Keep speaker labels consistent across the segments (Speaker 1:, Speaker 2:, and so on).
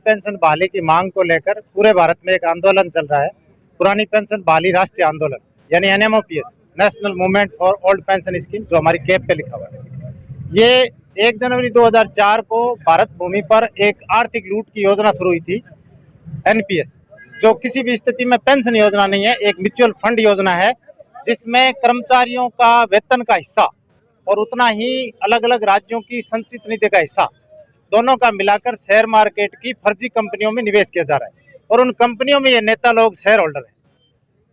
Speaker 1: Pension बहाली की मांग को लेकर पूरे भारत में एक आंदोलन चल रहा है। पुरानी पेंशन बहाली राष्ट्रीय आंदोलन यानी NMOPS, national movement for old pension scheme, जो हमारी कैप पे लिखा हुआ है। ये 1 जनवरी 2004 को भारत भूमि पर एक आर्थिक लूट की योजना शुरू हुई थी, एनपीएस, जो किसी भी स्थिति में पेंशन योजना नहीं है, एक म्यूचुअल फंड योजना है, जिसमें कर्मचारियों का वेतन का हिस्सा और उतना ही अलग अलग राज्यों की संचित निधि का हिस्सा, दोनों का मिलाकर शेयर मार्केट की फर्जी कंपनियों में निवेश किया जा रहा है। और उन कंपनियों में ये नेता लोग शेयर होल्डर हैं।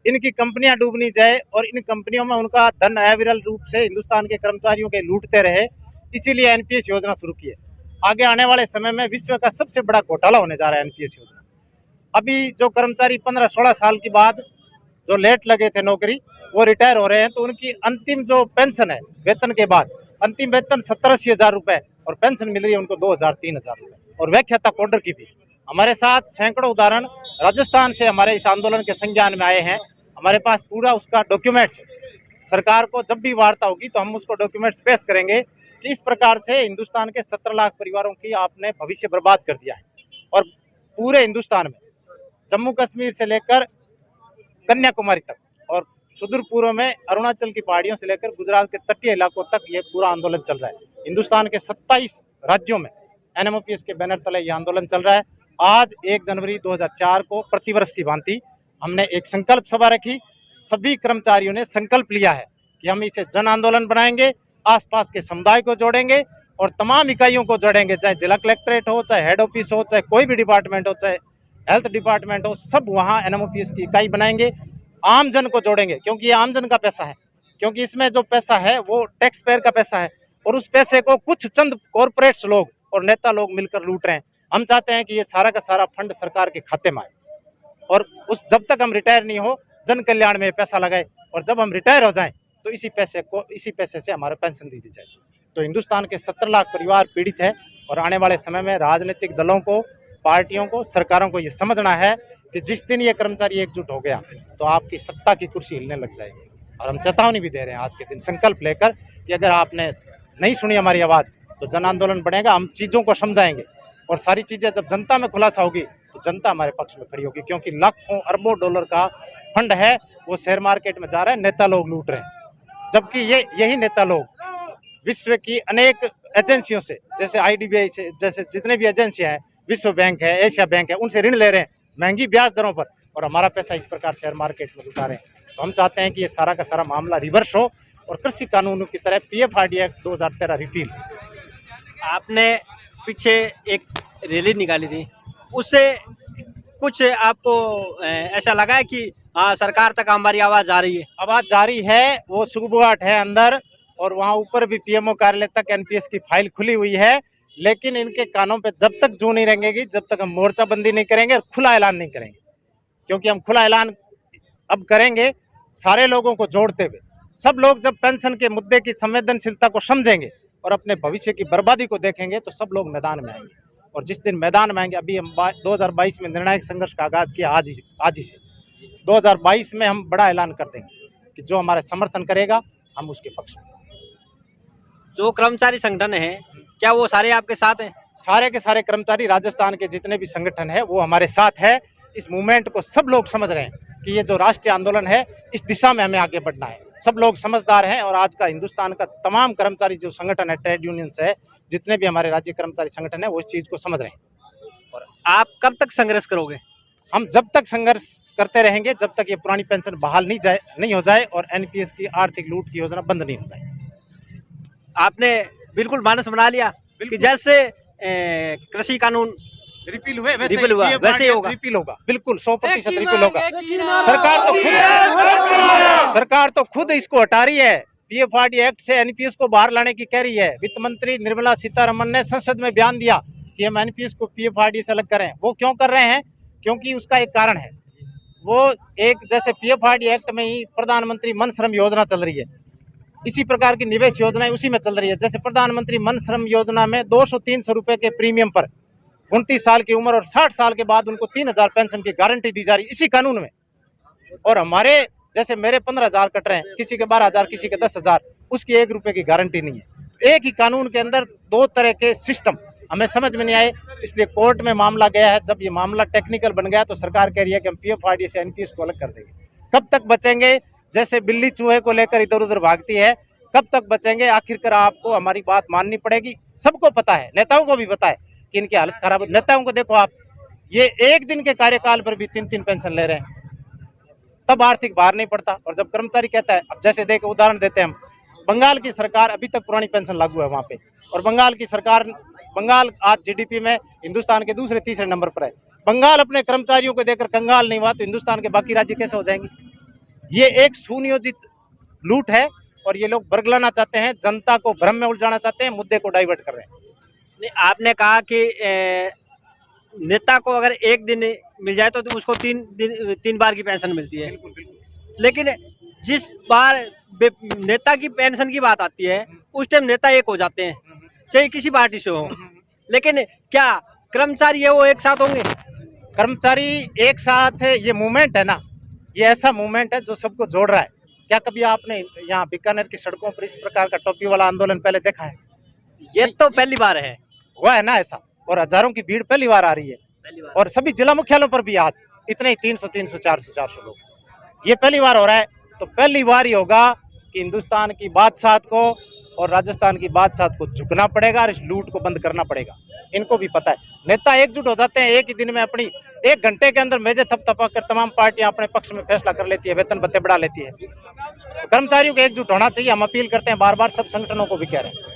Speaker 1: इनकी कंपनियां डूबनी जाए और इन कंपनियों में उनका धन अविरल रूप से हिंदुस्तान के कर्मचारियों के लूटते रहे, इसीलिए एनपीएस योजना शुरू की है। आगे आने वाले समय में विश्व का सबसे बड़ा घोटाला होने जा रहा है एनपीएस योजना। अभी जो कर्मचारी 15-16 साल के बाद जो लेट लगे थे नौकरी, वो रिटायर हो रहे हैं, तो उनकी अंतिम जो पेंशन है वेतन के बाद, अंतिम वेतन 70-80 हज़ार रुपए और पेंशन मिल रही है उनको 2,000-3,000 रुपए, और व्याख्याता कोडर की भी। हमारे साथ सैकड़ों उदाहरण राजस्थान से हमारे इस आंदोलन के संज्ञान में आए हैं। हमारे पास पूरा उसका डॉक्यूमेंट्स है। सरकार को जब भी वार्ता होगी तो हम उसको डॉक्यूमेंट्स पेश करेंगे कि इस प्रकार से हिंदुस्तान के 17 लाख परिवारों की आपने भविष्य बर्बाद कर दिया है। और पूरे हिंदुस्तान में, जम्मू कश्मीर से लेकर कन्याकुमारी तक और सुदूर पूर्व में अरुणाचल की पहाड़ियों से लेकर गुजरात के तटीय इलाकों तक ये पूरा आंदोलन चल रहा है। हिंदुस्तान के 27 राज्यों में एनएमओपीएस के बैनर तले ये आंदोलन चल रहा है। आज 1 जनवरी 2004 को प्रतिवर्ष की भांति हमने एक संकल्प सभा रखी। सभी कर्मचारियों ने संकल्प लिया है कि हम इसे जन आंदोलन बनाएंगे, आसपास के समुदाय को जोड़ेंगे और तमाम इकाइयों को जोड़ेंगे, चाहे जिला कलेक्ट्रेट हो, चाहे हेड ऑफिस हो, चाहे कोई भी डिपार्टमेंट हो, चाहे हेल्थ डिपार्टमेंट हो, सब वहाँ एनएमओपीएस की इकाई बनाएंगे। आम जन को जोड़ेंगे, क्योंकि ये आम जन का पैसा है, क्योंकि इसमें जो पैसा है वो टैक्स पेयर का पैसा है और उस पैसे को कुछ चंद कॉरपोरेट्स लोग और नेता लोग मिलकर लूट रहे हैं। हम चाहते हैं कि ये सारा का सारा फंड सरकार के खाते में आए और उस जब तक हम रिटायर नहीं हो जन कल्याण में पैसा लगाए, और जब हम रिटायर हो जाएं तो इसी पैसे से हमारा पेंशन दी जाए। तो हिंदुस्तान के 17 लाख परिवार पीड़ित है और आने वाले समय में राजनीतिक दलों को, पार्टियों को, सरकारों को ये समझना है कि जिस दिन ये कर्मचारी एकजुट हो गया तो आपकी सत्ता की कुर्सी हिलने लग जाएगी। और हम चेतावनी भी दे रहे हैं आज के दिन संकल्प लेकर कि अगर आपने नहीं सुनी हमारी आवाज़ तो जन आंदोलन बढ़ेगा। हम चीज़ों को समझाएंगे और सारी चीज़ें जब जनता में खुलासा होगी तो जनता हमारे पक्ष में खड़ी होगी, क्योंकि लाखों अरबों डॉलर का फंड है वो शेयर मार्केट में जा रहा है, नेता लोग लूट रहे हैं। जबकि यही नेता लोग विश्व की अनेक एजेंसियों से, जैसे आईडीबीआई से, जैसे जितने भी एजेंसियां हैं, विश्व बैंक है, एशिया बैंक है, उनसे ऋण ले रहे हैं महंगी ब्याज दरों पर और हमारा पैसा इस प्रकार शेयर मार्केट में लुटा रहे हैं। तो हम चाहते हैं कि ये सारा का सारा मामला रिवर्स हो और कृषि कानूनों की तरह पीएफआरडी एक्ट 2013 रिपील।
Speaker 2: आपने पीछे एक रैली निकाली थी, उससे कुछ आपको ऐसा लगा है कि हाँ सरकार तक हमारी आवाज़ जा रही है?
Speaker 1: आवाज़ जारी है, वो सुगबुगाहट है अंदर, और वहाँ ऊपर भी पीएमओ कार्यालय तक एनपीएस की फाइल खुली हुई है। लेकिन इनके कानों पे जब तक जू नहीं रहेंगी, जब तक हम मोर्चाबंदी नहीं करेंगे और खुला ऐलान नहीं करेंगे, क्योंकि हम खुला ऐलान अब करेंगे सारे लोगों को जोड़ते हुए। सब लोग जब पेंशन के मुद्दे की संवेदनशीलता को समझेंगे और अपने भविष्य की बर्बादी को देखेंगे तो सब लोग मैदान में आएंगे। और जिस दिन मैदान में आएंगे, अभी हम 2022 में निर्णायक संघर्ष का आगाज किया आज ही से, 2022 में हम बड़ा ऐलान कर देंगे कि जो हमारा समर्थन करेगा हम उसके पक्ष में।
Speaker 2: जो कर्मचारी संगठन है क्या वो सारे आपके साथ हैं?
Speaker 1: सारे के सारे कर्मचारी, राजस्थान के जितने भी संगठन है वो हमारे साथ है। इस मूवमेंट को सब लोग समझ रहे हैं कि ये जो राष्ट्रीय आंदोलन है इस दिशा में हमें आगे बढ़ना है। सब लोग समझदार हैं और आज का हिंदुस्तान का तमाम कर्मचारी जो संगठन है, ट्रेड यूनियंस है, जितने भी हमारे राज्य कर्मचारी संगठन है, वो इस चीज़ को समझ रहे हैं।
Speaker 2: और आप कब तक संघर्ष करोगे?
Speaker 1: हम जब तक संघर्ष करते रहेंगे जब तक ये पुरानी पेंशन बहाल नहीं हो जाए और एनपीएस की आर्थिक लूट की योजना बंद नहीं हो जाए।
Speaker 2: आपने बिल्कुल मानस बना लिया कि जैसे कृषि कानून
Speaker 1: रिपील हुए
Speaker 2: वैसे ही होगा,
Speaker 1: रिपील होगा, बिल्कुल 100% रिपील होगा। सरकार तो खुद इसको हटा रही है, पीएफआरडी एक्ट से एनपीएस को बाहर लाने की कह रही है। वित्त मंत्री निर्मला सीतारमण ने संसद में बयान दिया कि हम एनपीएस को पीएफआरडी से अलग करें। वो क्यों कर रहे हैं? क्योंकि उसका एक कारण है। वो एक जैसे पीएफआरडी एक्ट में ही प्रधानमंत्री मन श्रम योजना चल रही है, इसी प्रकार की निवेश योजनाएं उसी में चल रही है। जैसे प्रधानमंत्री मन श्रम योजना में 200-300 रुपए के प्रीमियम पर 29 साल की उम्र और 60 साल के बाद उनको 3,000 पेंशन की गारंटी दी जा रही इसी कानून में। और हमारे जैसे मेरे 15,000 कट रहे हैं, किसी के 12,000, किसी के 10,000, उसकी 1 रुपए की गारंटी नहीं है। एक ही कानून के अंदर दो तरह के सिस्टम हमें समझ में नहीं आए, इसलिए कोर्ट में मामला गया है। जब ये मामला टेक्निकल बन गया तो सरकार कह रही है कि हम पीएफआरडीए से एनपीएस को अलग कर देंगे। कब तक बचेंगे? जैसे बिल्ली चूहे को लेकर इधर उधर भागती है, कब तक बचेंगे? आखिरकार आपको हमारी बात माननी पड़ेगी। सबको पता है, नेताओं को भी पता है कि इनकी हालत खराब है। नेताओं को देखो आप, ये एक दिन के कार्यकाल पर भी 3-3 पेंशन ले रहे हैं, तब आर्थिक भार नहीं पड़ता। और जब कर्मचारी कहता है, अब जैसे देखो उदाहरण देते हैं हम, बंगाल की सरकार अभी तक पुरानी पेंशन लागू है वहां पे, और बंगाल की सरकार, बंगाल आज जीडीपी में हिंदुस्तान के दूसरे तीसरे नंबर पर है। बंगाल अपने कर्मचारियों को देकर कंगाल नहीं हुआ तो हिंदुस्तान के बाकी राज्य कैसे हो जाएंगे? ये एक सुनियोजित लूट है और ये लोग बरगलाना चाहते हैं, जनता को भ्रम में उलझाना चाहते हैं, मुद्दे को डाइवर्ट कर रहे हैं।
Speaker 2: नहीं, आपने कहा कि नेता को अगर एक दिन मिल जाए तो उसको 3 बार की पेंशन मिलती है। लेकिन जिस बार नेता की पेंशन की बात आती है उस टाइम नेता एक हो जाते हैं, चाहे किसी पार्टी से हो। लेकिन क्या कर्मचारी है वो एक साथ होंगे?
Speaker 1: कर्मचारी एक साथ है, ये मूवमेंट है ना, ये ऐसा मूवमेंट है जो सबको जोड़ रहा है। क्या कभी आपने यहाँ बीकानेर की सड़कों पर इस प्रकार का टोपी वाला आंदोलन पहले देखा है?
Speaker 2: ये तो पहली बार है,
Speaker 1: हुआ है ना ऐसा, और हजारों की भीड़ पहली बार आ रही है। और सभी जिला मुख्यालयों पर भी आज इतने ही 300 400 लोग, ये पहली बार हो रहा है। तो पहली बार ही होगा कि हिंदुस्तान की बादशाहत को और राजस्थान की बादशाहत को झुकना पड़ेगा और इस लूट को बंद करना पड़ेगा। इनको भी पता है, नेता एकजुट हो जाते हैं, एक ही दिन में अपनी 1 घंटे के अंदर मेजे थपथपा कर तमाम पार्टियां अपने पक्ष में फैसला कर लेती है, वेतन भत्ते बढ़ा लेती है। तो कर्मचारियों को एकजुट होना चाहिए, हम अपील करते हैं बार बार, सब संगठनों को भी कह रहे हैं।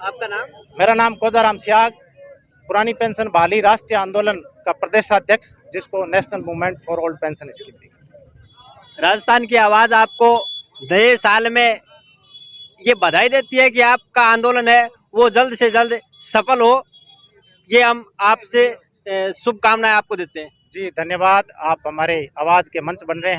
Speaker 2: आपका नाम?
Speaker 1: मेरा नाम कोजाराम सियाग, पुरानी पेंशन बहाली राष्ट्रीय आंदोलन का प्रदेशाध्यक्ष, जिसको national movement for old pension scheme.
Speaker 2: Rajasthan की आवाज आपको नए साल में ये बधाई देती है कि आपका आंदोलन है वो जल्द से जल्द सफल हो, ये हम आपसे शुभकामनाएं आपको देते हैं।
Speaker 1: जी धन्यवाद, आप हमारे आवाज के मंच बन रहे हैं।